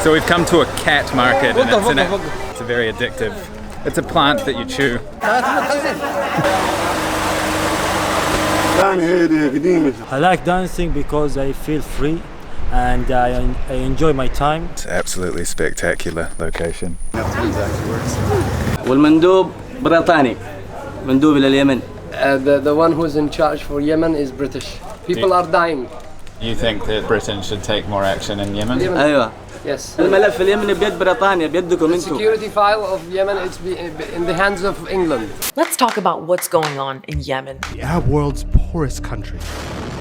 So we've come to a cat market and it's a very addictive. It's a plant that you chew. I like dancing because I feel free and I enjoy my time. It's an absolutely spectacular location. والمندوب بريطاني مندوب إلى اليمن. The one who's in charge for Yemen is British. People are dying. You think that Britain should take more action in Yemen? أيوة. Yes. الملف اليمني بيد بريطانيا بيدكم انتم. Security file of Yemen is in the hands of England. Let's talk about what's going on in Yemen. The Arab world's poorest country.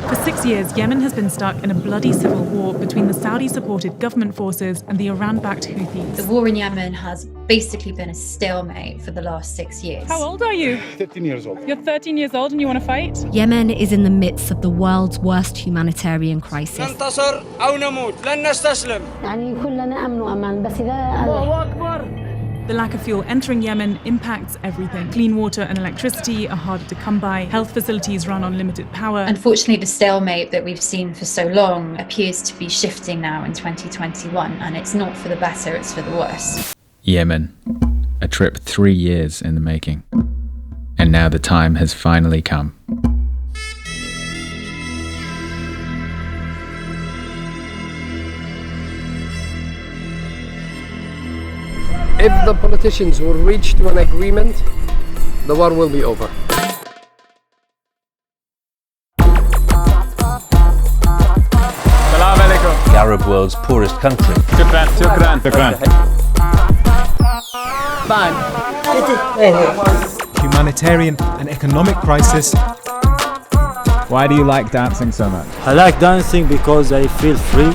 For 6 years, Yemen has been stuck in a bloody civil war between the Saudi-supported government forces and the Iran-backed Houthis. The war in Yemen has basically been a stalemate for the last 6 years. How old are you? 13 years old. You're 13 years old and you want to fight? Yemen is in the midst of the world's worst humanitarian crisis. ننتصر أو نموت لن نستسلم. The lack of fuel entering Yemen impacts everything. Clean water and electricity are harder to come by. Health facilities run on limited power. Unfortunately, the stalemate that we've seen for so long appears to be shifting now in 2021, and it's not for the better, it's for the worse. Yemen. A trip 3 years in the making. And now the time has finally come. If the politicians will reach to an agreement, the war will be over. Assalamu alaikum. The Arab world's poorest country. Shukran. Humanitarian and economic crisis. Why do you like dancing so much? I like dancing because I feel free.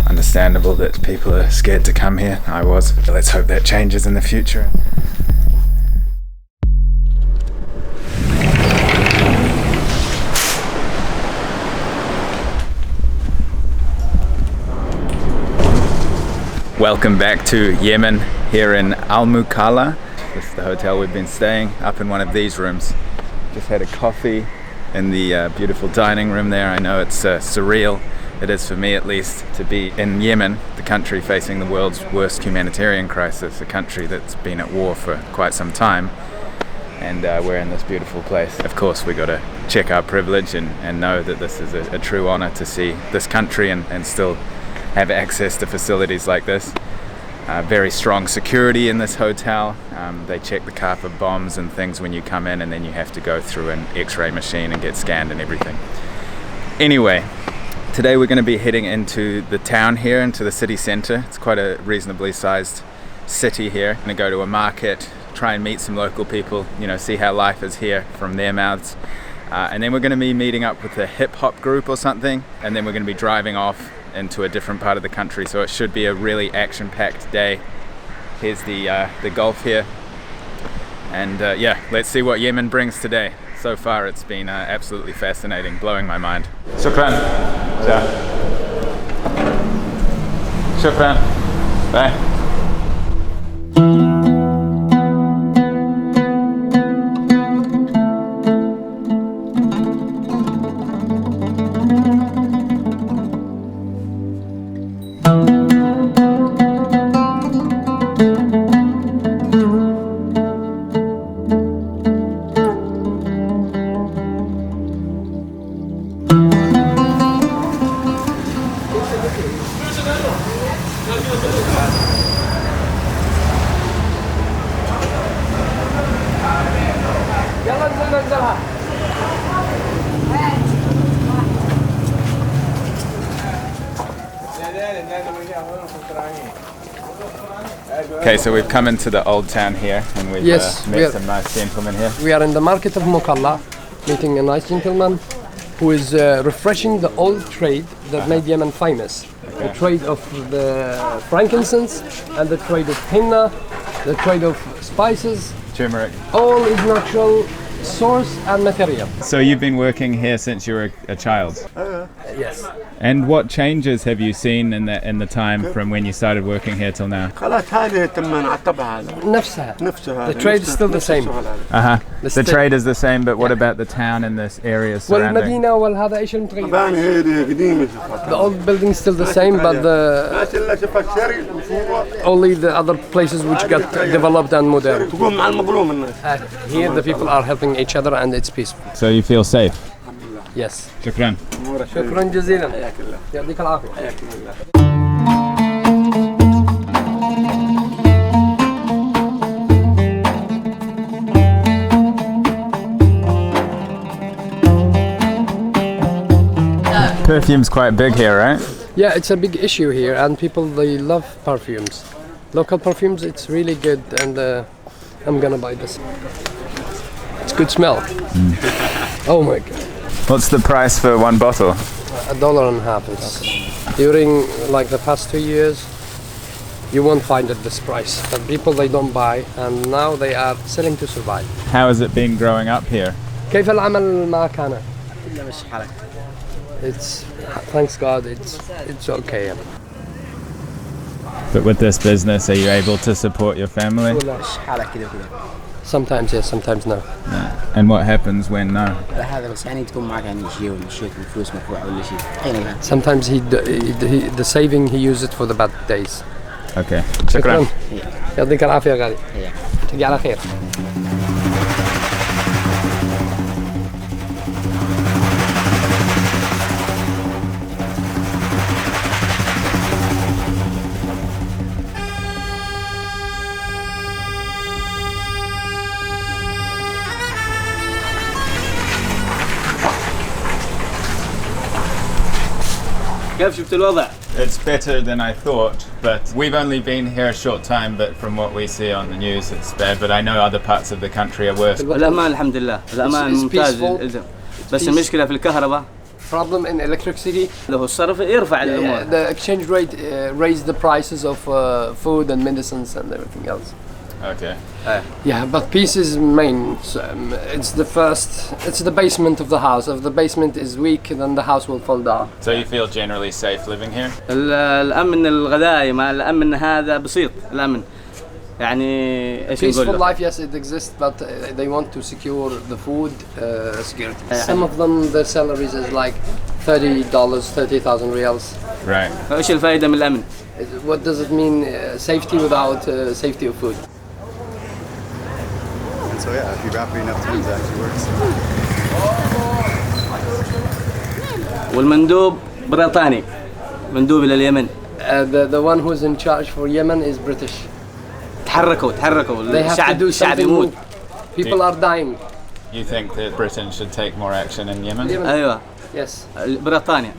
Understandable that people are scared to come here. I was. But let's hope that changes in the future. Welcome back to Yemen, here in Al Mukalla. This is the hotel we've been staying, up in one of these rooms. Just had a coffee in the beautiful dining room there. I know it's surreal. It is for me at least, to be in Yemen, the country facing the world's worst humanitarian crisis, a country that's been at war for quite some time. And we're in this beautiful place. Of course, we got to check our privilege and know that this is a true honor to see this country and still have access to facilities like this. Very strong security in this hotel. They check the car for bombs and things when you come in, and then you have to go through an x-ray machine and get scanned and everything. Anyway, today we're going to be heading into the town here, into the city center. It's quite a reasonably sized city here. Going to go to a market, try and meet some local people, you know, see how life is here from their mouths. And then we're going to be meeting up with a hip-hop group or something, and then we're going to be driving off into a different part of the country, so it should be a really action-packed day. Here's the Gulf here, and yeah, let's see what Yemen brings today. So far it's been absolutely fascinating, blowing my mind. Shukran. Shukran. Bye. Okay, so we've come into the old town here, and we've met some nice gentlemen here. We are in the market of Mukalla, meeting a nice gentleman who is refreshing the old trade that made Yemen famous. Okay. The trade of the frankincense, and the trade of henna, the trade of spices. Turmeric. All is natural source and material. So you've been working here since you were a child? Yes. And what changes have you seen in the time from when you started working here till now? نفسها. The trade is still the same. The trade is the same, but what about the town and this area surrounding? والمدينة والهذا إيش المتغير؟ The old building is still the same, but only the other places which got developed and modern. Here the people are helping each other and it's peaceful. So you feel safe? Yes. شكرا. شكرا جزيلا. يعطيك العافية. Perfume's quite big here, right? Yeah, it's a big issue here, and people they love perfumes. Local perfumes, it's really good, and I'm gonna buy this. It's good smell. Oh my god. What's the price for one bottle? $1.50. It's during like the past 2 years, you won't find it this price. But people they don't buy, and now they are selling to survive. How has it been growing up here? كيف العمل معك أنا؟ It's thanks God, it's okay. But with this business, are you able to support your family? Sometimes yes, sometimes no. And what happens when no? Sometimes the saving he uses it for the bad days. Okay. شكرا. يعطيك العافية يا غالي. تجي على خير. كيف شفت الوضع؟ It's better than I thought, but we've only been here a short time, but from what we see on the news it's bad, but I know other parts of the country are worse. الأمان الحمد لله، الأمان ممتاز. بس المشكلة في الكهرباء. Problem in electricity. له الصرف يرفع الأمور. The exchange rate raised the prices of food and medicines and everything else. Okay. Yeah, but peace is main. So, it's the basement of the house. If the basement is weak, then the house will fall down. So you feel generally safe living here? الأمن الغذائي مع الأمن هذا بسيط الأمن. يعني ايش نقول؟ Peaceful life, yes, it exists, but they want to secure the food security. Some of them, their salaries is like $30, 30,000 riyals. Right. ايش الفائدة من الأمن؟ What does it mean, safety without safety of food? And so yeah, if you wrap it enough times, it actually works. والمندوب بريطاني، مندوب إلى اليمن. The one who's in charge for Yemen is British. تحركوا الشعب يموت. People are dying. You think that Britain should take more action in Yemen? أيوة. Yes. بريطانيا.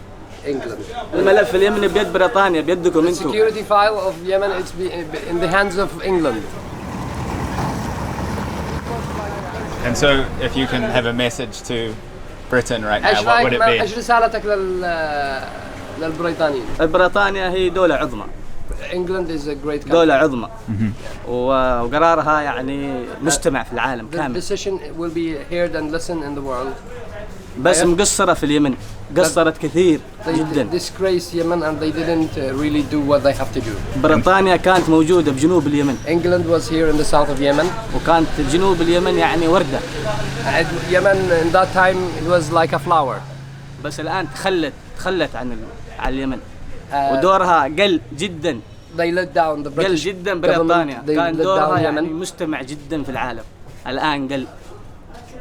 England. الملف اليمني بيد بريطانيا بيدكم انتم. The security file of Yemen it's in the hands of England. And so if you can have a message to Britain right now, what would it be? ايش رسالتك للبريطانيين؟ بريطانيا هي دولة عظمى. England is a great country. دولة عظمى. وقرارها يعني مجتمع في العالم كامل. The decision will be heard and listened in the world. بس مقصرة في اليمن، قصرت كثير جدا. They disgraced Yemen and they didn't really do what they have to do. بريطانيا كانت موجودة بجنوب اليمن. England was here in the south of Yemen. وكانت جنوب اليمن يعني وردة. Yemen in that time it was like a flower. بس الآن تخلت عن اليمن. ودورها قل جدا. They let down the British قل جدا بريطانيا. كان دورها يعني مجتمع جدا في العالم. الآن قل.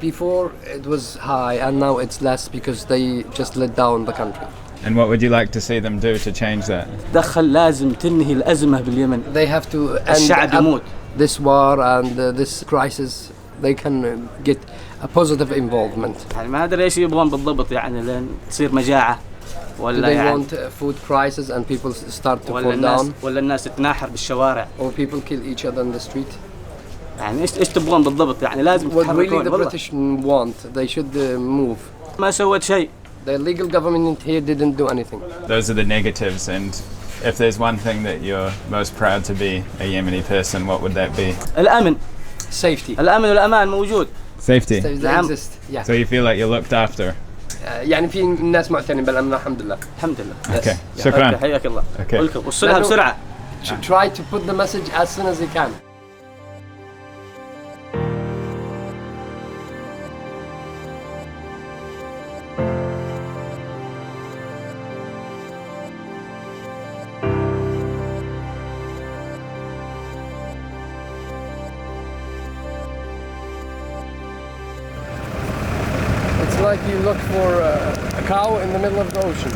Before it was high and now it's less because they just let down the country. And what would you like to see them do to change that? دخل لازم تنهي الأزمة باليمن. They have to الشعب يموت. This war and this crisis. They can get a positive involvement. يعني ما أدري إيش يبغون بالضبط يعني لين تصير مجاعة. ولا they يعني want food crisis and people start to fall down. ولا الناس تتناحر بالشوارع. Or people kill each other in the street. يعني إيش تبغون بالضبط يعني لازم تتحركون. What really the British want, they should move. ما سوت شيء. The legal government here didn't do anything. Those are the negatives, and if there's one thing that you're most proud to be a Yemeni person, what would that be? الأمن. Safety. الأمن والأمان موجود. Safety. They exist. Yeah. So you feel like you're looked after? يعني في ناس معتنين بالأمن الحمد لله. الحمد لله. Okay. شكرا. حياك الله. Okay. وصلها بسرعة. Try to put the message as soon as you can. It's like you look for a cow in the middle of the ocean.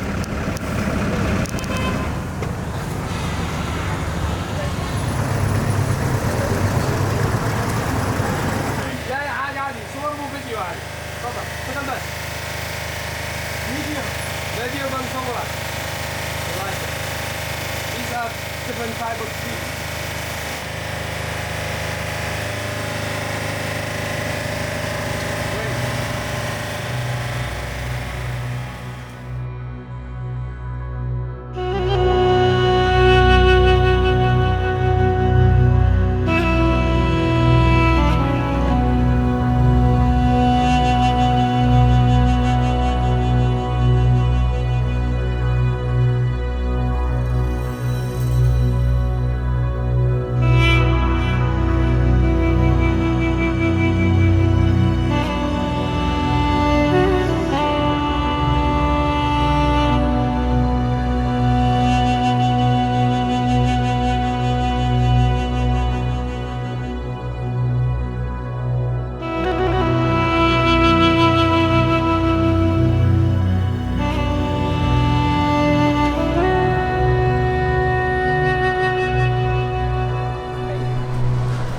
فيديو بنصورك. These are different type of trees.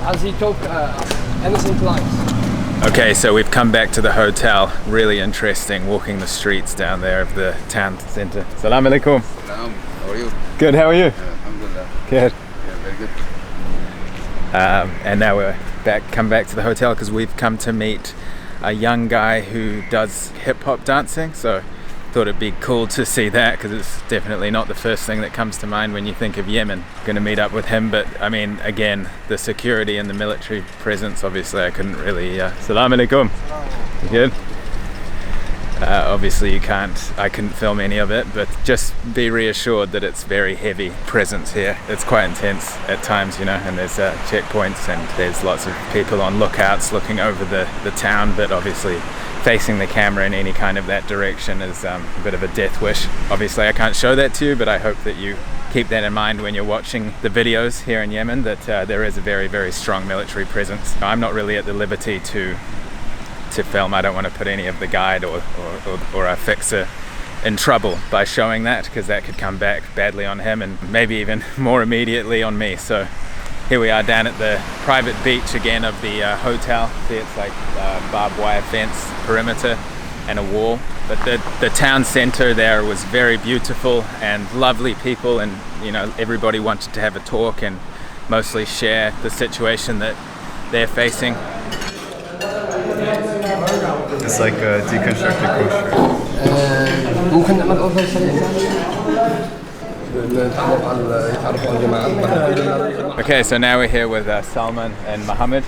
As he took innocent lives. Okay, so we've come back to the hotel. Really interesting walking the streets down there of the town centre. Salam alaikum. Salam. How are you? Good, how are you? Alhamdulillah. Good. Yeah, very good. And now we're come back to the hotel because we've come to meet a young guy who does hip-hop dancing. So thought it'd be cool to see that because it's definitely not the first thing that comes to mind when you think of Yemen. Going to meet up with him, but I mean, again, the security and the military presence, obviously I couldn't really... Salam alaikum. You good? Obviously I couldn't film any of it, but just be reassured that it's very heavy presence here. It's quite intense at times, you know, and there's checkpoints and there's lots of people on lookouts looking over the town, but obviously facing the camera in any kind of that direction is a bit of a death wish. Obviously I can't show that to you, but I hope that you keep that in mind when you're watching the videos here in Yemen, that there is a very, very strong military presence. I'm not really at the liberty to film. I don't want to put any of the guide or our fixer in trouble by showing that, because that could come back badly on him and maybe even more immediately on me. So here we are down at the private beach again of the hotel. See, it's like barbed wire fence perimeter and a wall, but the town center there was very beautiful and lovely people, and you know, everybody wanted to have a talk and mostly share the situation that they're facing. It's like a deconstructed kosher. ممكن نعمل أوردر سريع نتعرف على يتعرفوا على الجماعة. Okay, so now we're here with Salman and Mohammed,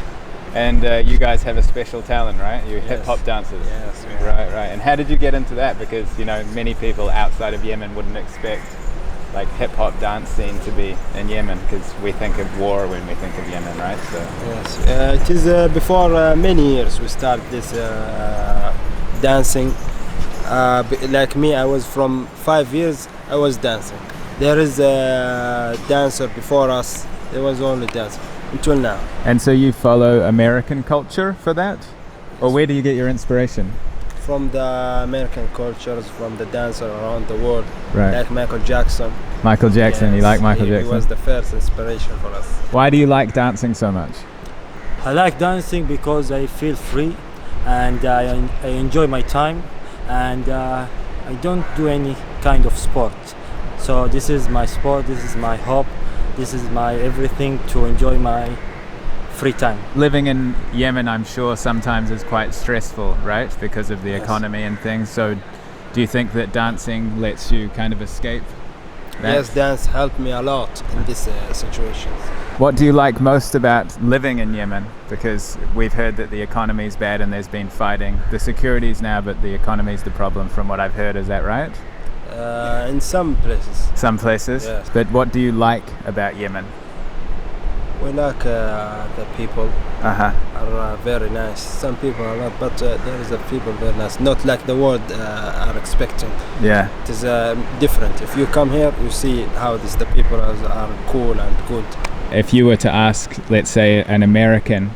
and you guys have a special talent, right? You're hip-hop dancers. Yes. Right. And how did you get into that? Because you know, many people outside of Yemen wouldn't expect like hip-hop dance scene to be in Yemen, because we think of war when we think of Yemen, right? So Yes, it is before many years we started this dancing. Like me, I was from 5 years I was dancing. There is a dancer before us. There was only dancer until now. And so you follow American culture for that? Or where do you get your inspiration? From the American cultures, from the dancer around the world, Right. like Michael Jackson. Michael Jackson, you like Michael Jackson? He was the first inspiration for us. Why do you like dancing so much? I like dancing because I feel free and I enjoy my time, and I don't do any kind of sport. So this is my sport, this is my hope, this is my everything to enjoy my free time. Living in Yemen, I'm sure sometimes is quite stressful, right? Because of the economy and things. So do you think that dancing lets you kind of escape? Yes, dance helped me a lot in this situation. What do you like most about living in Yemen? Because we've heard that the economy's bad and there's been fighting. The security's now, but the economy's the problem from what I've heard. Is that right? In some places. Some places? Yes. But what do you like about Yemen? We like the people are very nice. Some people are not, but there is a people very nice. Not like the world are expecting. Yeah. It is different. If you come here, you see how the people are cool and good. If you were to ask, let's say, an American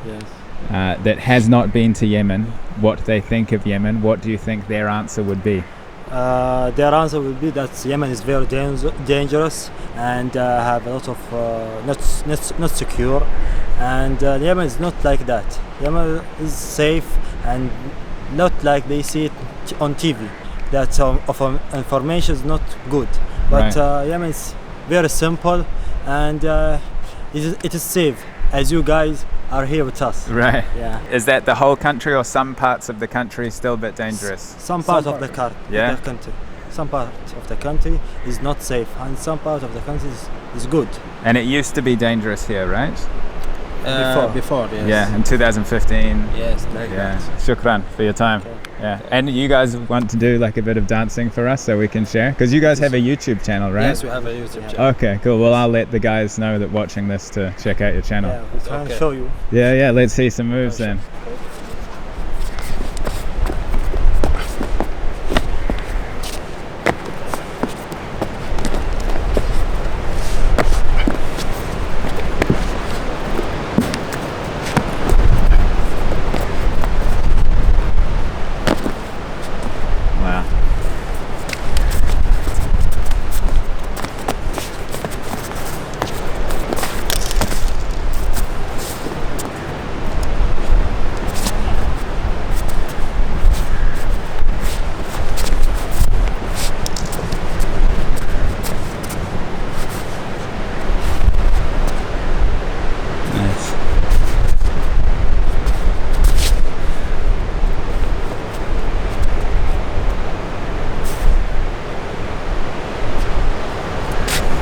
that has not been to Yemen, what they think of Yemen, what do you think their answer would be? Their answer would be that Yemen is very dangerous and have a lot of not secure, and Yemen is not like that. Yemen is safe and not like they see it on TV. That information is not good, but Yemen is very simple and it is safe, as you guys are here with us. Right. Yeah. Is that the whole country or some parts of the country still a bit dangerous? Some parts of the country. Some part of the country is not safe and some part of the country is good. And it used to be dangerous here, right? Before, yes. Yeah, in 2015. Yes, Shukran for your time. Okay. Yeah. And you guys want to do like a bit of dancing for us so we can share? Because you guys have a YouTube channel, right? Yes, we have a YouTube channel. Okay, cool. Well, I'll let the guys know that watching this to check out your channel. Yeah, we can show you. Yeah, let's see some moves then.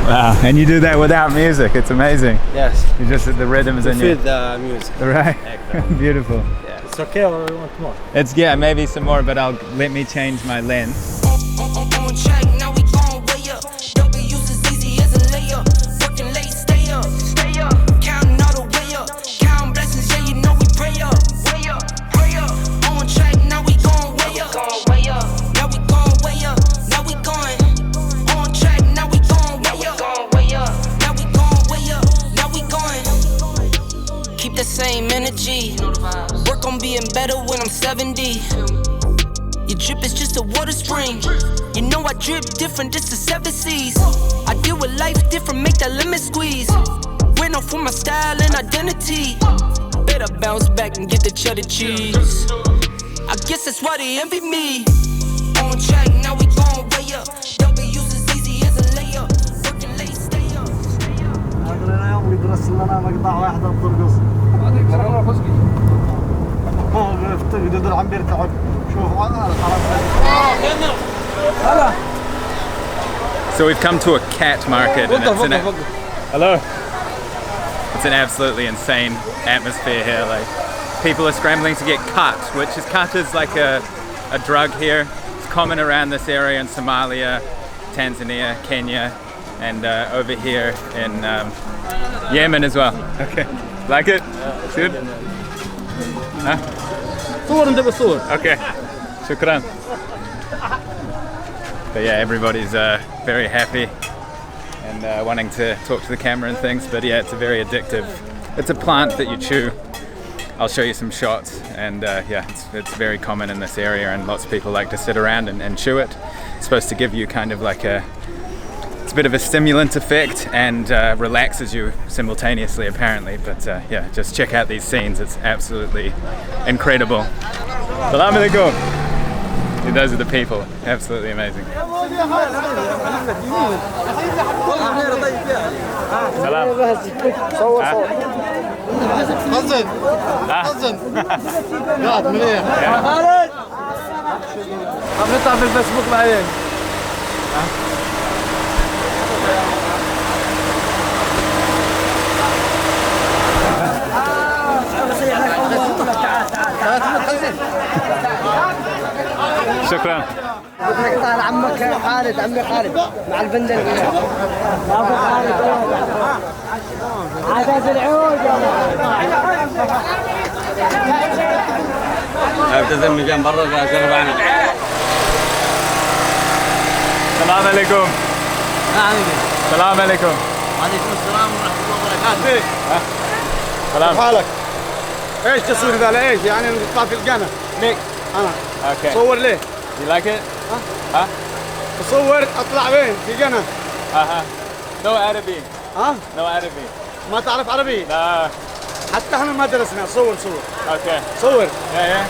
Wow, and you do that without music, it's amazing. Yes. You just the rhythms and you feel the music. Right. Beautiful. Yeah. It's okay, or you want more? It's maybe some more, but let me change my lens. Same energy. Work on being better when I'm 70. Your drip is just a water spring. You know I drip different, this is 7 seas. I deal with life different, make that lemon squeeze. Went off for my style and identity. Better bounce back and get the cheddar cheese. I guess that's why they envy me. On track, now we gon' way up. W's as easy as a layup. Working late, stay up. هذا يوم يدرس لنا مقطع واحد بترقص. So we've come to a cat market and it's an absolutely insane atmosphere here. Like people are scrambling to get cut, which is like a drug here. It's common around this area in Somalia, Tanzania, Kenya, and over here in Yemen as well. Okay. Like it? Good? Huh? Okay. Shukran. But yeah, everybody's very happy and wanting to talk to the camera and things. But yeah, it's a very addictive. It's a plant that you chew. I'll show you some shots. And yeah, it's very common in this area, and lots of people like to sit around and chew it. It's supposed to give you kind of like it's a bit of a stimulant effect and relaxes you simultaneously apparently, but yeah, just check out these scenes, it's absolutely incredible. Salam alaikum. Those are the people, absolutely amazing. Salam. شكرا. نقطع عمك خالد عمي خالد مع البندل ابو خالد عدد العود ابتسم من جنب برا شرف عنك. السلام عليكم. السلام عليكم. وعليكم السلام ورحمه الله وبركاته. سلام. حالك ايش تصوير ذا ايش يعني نطلع في القناه ميك انا اوكي صور ليه you like it ها تصور اطلع وين في قناه اها no عربي ها no عربي ما تعرف عربي لا حتى احنا ما درسنا صور اوكي صور يا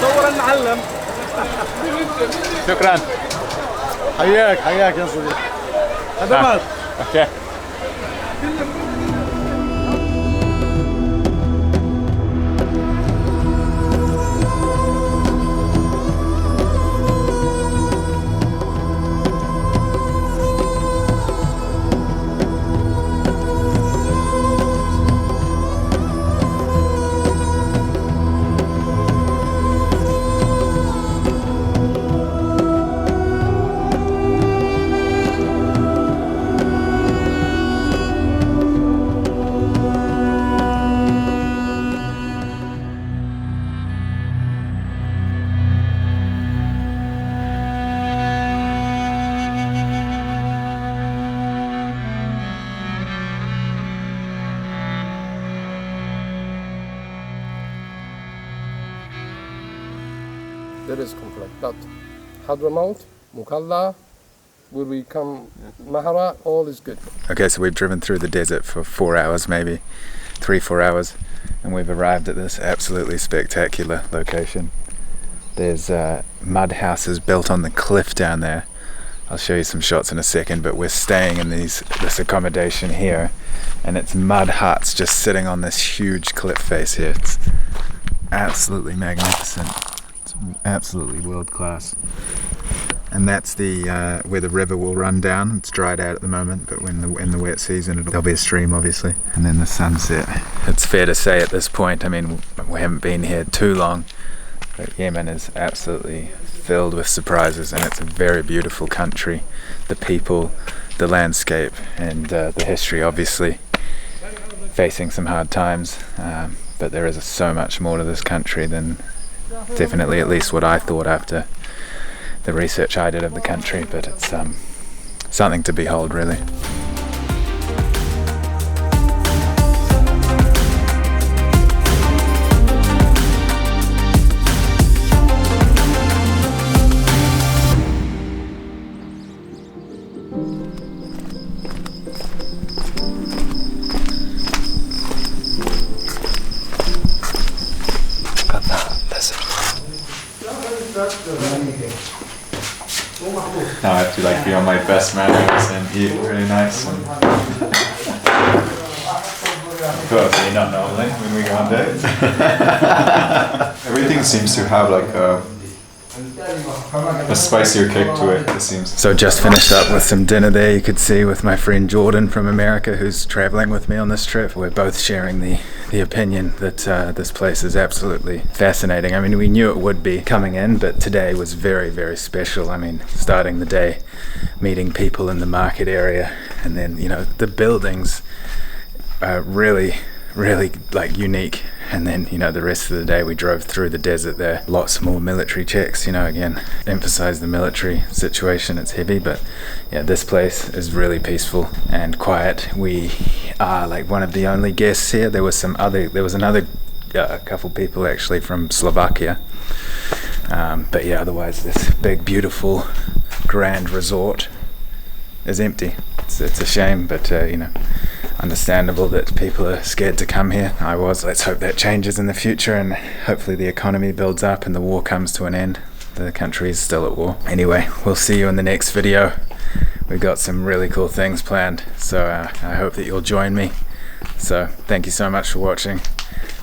صور المعلم. شكرا. حياك يا صديقي خدمات. اوكي. There is conflict, but Hadramaut, Mukalla, where we come, Mahara, all is good. Okay, so we've driven through the desert for 4 hours, maybe 3-4 hours, and we've arrived at this absolutely spectacular location. There's mud houses built on the cliff down there. I'll show you some shots in a second, but we're staying in this accommodation here, and it's mud huts just sitting on this huge cliff face here. It's absolutely magnificent. It's absolutely world class. And that's the where the river will run down. It's dried out at the moment, but in the wet season there'll be a stream, obviously. And then the sunset. It's fair to say at this point, I mean, we haven't been here too long, but Yemen is absolutely filled with surprises, and it's a very beautiful country. The people, the landscape, and the history, obviously facing some hard times, but there is so much more to this country than definitely at least what I thought after the research I did of the country, but it's something to behold, really. Now I have to like be on my best manners and eat really nice. And totally not normally when we go on dates. Everything seems to have like a spicier kick to it, it seems. So just finished up with some dinner there, you could see, with my friend Jordan from America, who's traveling with me on this trip. We're both sharing the opinion that this place is absolutely fascinating. I mean, we knew it would be coming in, but today was very, very special. I mean, starting the day, meeting people in the market area, and then, you know, the buildings are really like unique. And then, you know, the rest of the day we drove through the desert there. Lots more military checks, you know, again, emphasize the military situation. It's heavy, but yeah, this place is really peaceful and quiet. We are like one of the only guests here. There was another couple people actually from Slovakia. But yeah, otherwise this big, beautiful, grand resort is empty. It's a shame, but you know, understandable that people are scared to come here. I was. Let's hope that changes in the future, and hopefully the economy builds up and the war comes to an end. The country is still at war. Anyway, we'll see you in the next video. We've got some really cool things planned, so I hope that you'll join me. So thank you so much for watching,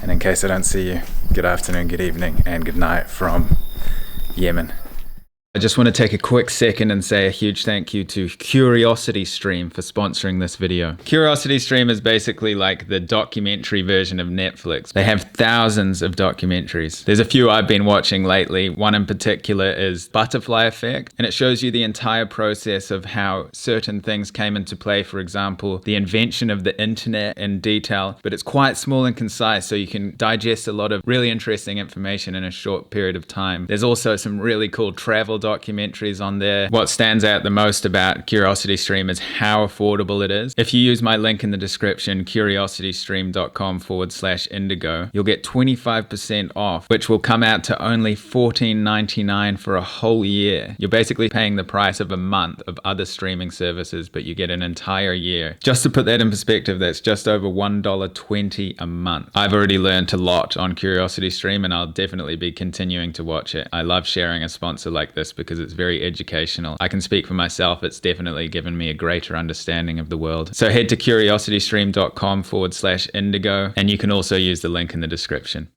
and in case I don't see you, good afternoon, good evening, and good night from Yemen. I just want to take a quick second and say a huge thank you to CuriosityStream for sponsoring this video. CuriosityStream is basically like the documentary version of Netflix. They have thousands of documentaries. There's a few I've been watching lately. One in particular is Butterfly Effect, and it shows you the entire process of how certain things came into play. For example, the invention of the internet in detail, but it's quite small and concise, so you can digest a lot of really interesting information in a short period of time. There's also some really cool travel documentaries on there. What stands out the most about CuriosityStream is how affordable it is. If you use my link in the description, curiositystream.com/indigo, you'll get 25% off, which will come out to only $14.99 for a whole year. You're basically paying the price of a month of other streaming services, but you get an entire year. Just to put that in perspective, that's just over $1.20 a month. I've already learned a lot on CuriosityStream, and I'll definitely be continuing to watch it. I love sharing a sponsor like this because it's very educational. I can speak for myself, it's definitely given me a greater understanding of the world. So head to curiositystream.com/indigo, and you can also use the link in the description.